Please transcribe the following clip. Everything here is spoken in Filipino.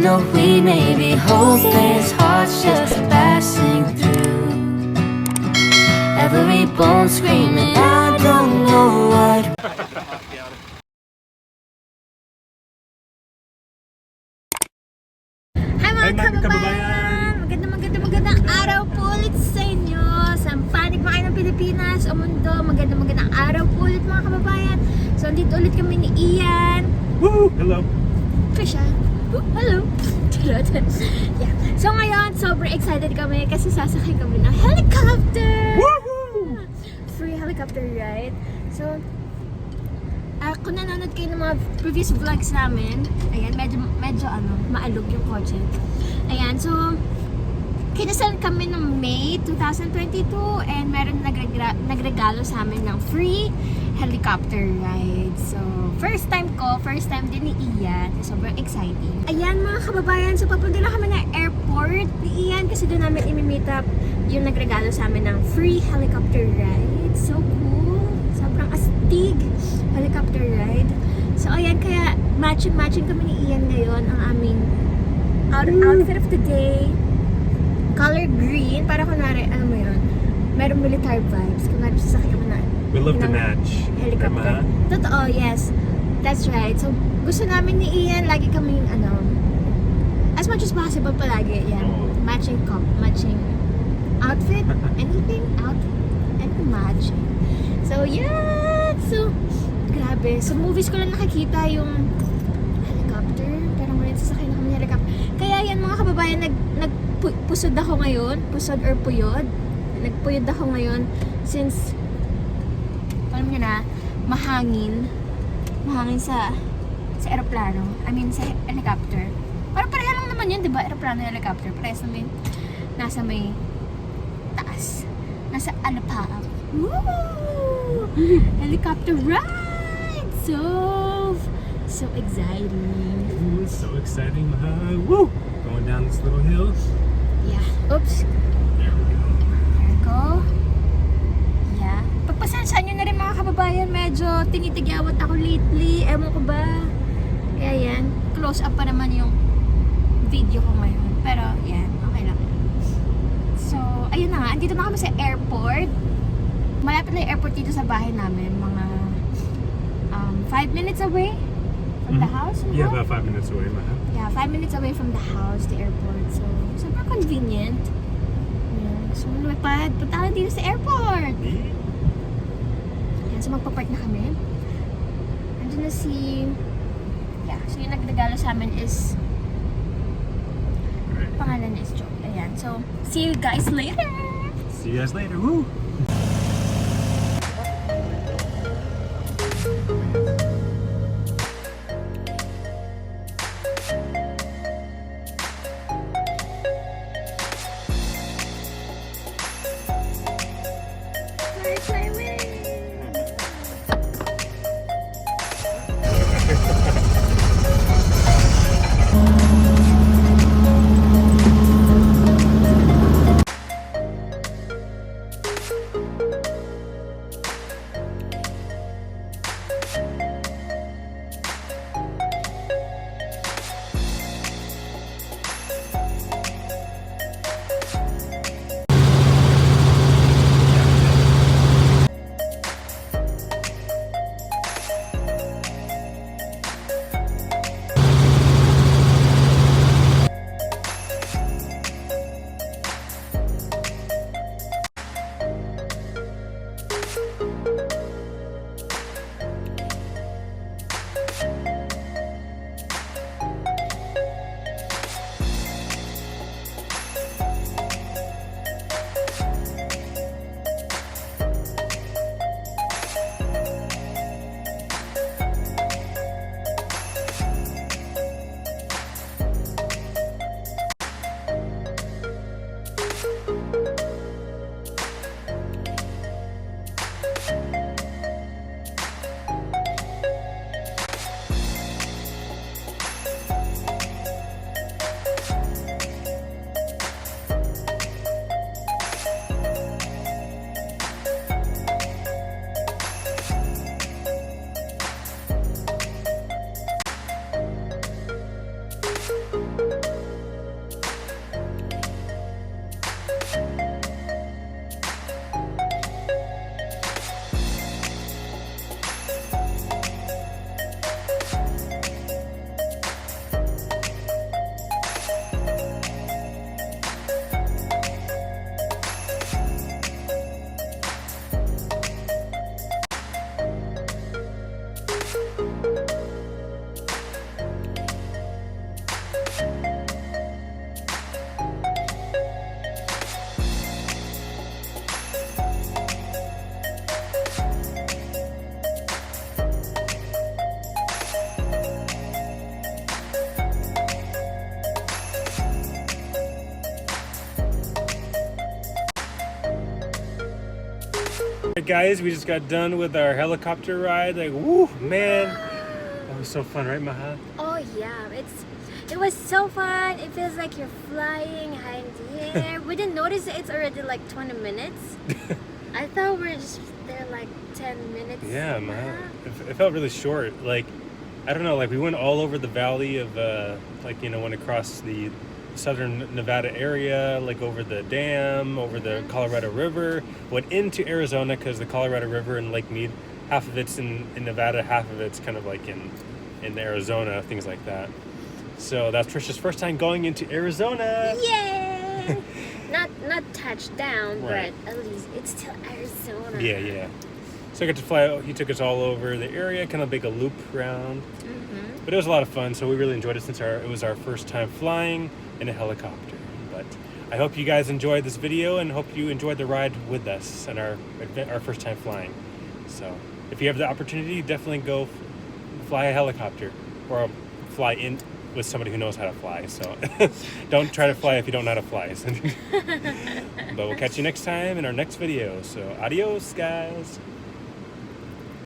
know we may be hopeless, hearts just passing through. Every bone screaming, I don't know what. Hi mga kababayan! Magandang araw po ulit sa inyo sa panig mga ng Pilipinas o mundo. Magandang araw po ulit mga kababayan. So andito ulit kami ni Ian. Woo! Hello! Trician. Hello! Yeah. So ngayon, sobrang excited kami kasi sasakay kami ng helicopter! Woohoo! Free helicopter ride. So, kung nanonood kayo ng mga previous vlogs namin, ayan, medyo maalog yung kotse. Ayan, so, kinasal kami ng May 2022 and meron nagregalo sa amin ng free helicopter ride. So, first time din ni Ian. Sobrang exciting. Ayan mga kababayan, so papunta na kami ng airport ni Ian kasi doon namin imi-meet up yung nagregalo sa amin ng free helicopter ride. So cool. Sobrang astig helicopter ride. So ayan, kaya matching kami ni Ian ngayon. Ang aming outfit of the day, color green, para kunwari, ano mo yun, merong military vibes. Kunwari sasakay kami na We love to match. helicopter. Totoo, yes. That's right. So, gusto namin ni Ian, lagi kaming, as much as possible palagi, yan. Oh. Matching outfit, anything matching. So, yeah. So, grabe. Sa movies ko lang nakikita yung helicopter. Pero ngayon sasakay na kami ng helicopter. Kaya yan mga kababayan, nagpusod ako ngayon. Pusod or puyod. Nagpuyod ako ngayon since alam niyo na, mahangin sa eroplano. I mean, sa helicopter. Parang pareha lang naman yun, di ba? Eroplano, helicopter. Parehas naman nasa may taas. Nasa alapaap. Woo! Helicopter ride! So exciting. Ooh, so exciting, Mahal. Woo! Going down this little hill. Yeah. Oops. There we go. There we go. Yeah. Pagpasensya nyo na rin mga kababayan, medyo tinitigyawat ako lately. Ewan ko ba? Kaya yan, close up pa naman yung video ko ngayon. Pero yan, okay lang. So, ayun na nga, andito na kami sa airport. Malapit na yung airport dito sa bahay namin. Mga 5 minutes away from the house. Yeah, about 5 minutes away, Mahal. Yeah, 5 minutes away from the house, the airport. So, super convenient. Yeah. So, lumipad. Punta ka dito sa airport. Yan, so magpapark na kami. Andun na si... Yeah, so yung nagregalo sa amin is... Pangalan niya is Joe. Ayan, so see you guys later! See you guys later. Woo! Alright guys, we just got done with our helicopter ride. Like, woo, man. That was so fun, right, Mahal? Oh yeah, it was so fun. It feels like you're flying high in the air. We didn't notice it's already like 20 minutes. I thought we were just there like 10 minutes. Yeah, Mahal. It felt really short. Like, I don't know, like we went all over the valley of, like, you know, went across the southern Nevada area, like over the dam, over the Colorado River, went into Arizona because the Colorado River and Lake Mead, half of it's in Nevada, half of it's kind of like in Arizona, things like that. So that's Tricia's first time going into Arizona. Yay! not touchdown, Right. but at least it's still Arizona. Yeah. So I got to fly. He took us all over the area, kind of make a loop around. But it was a lot of fun. So we really enjoyed it since it was our first time flying in a helicopter. But I hope you guys enjoyed this video and hope you enjoyed the ride with us and our first time flying. So if you have the opportunity, definitely go fly a helicopter or fly in with somebody who knows how to fly. So don't try to fly if you don't know how to fly. But we'll catch you next time in our next video. So adios, guys.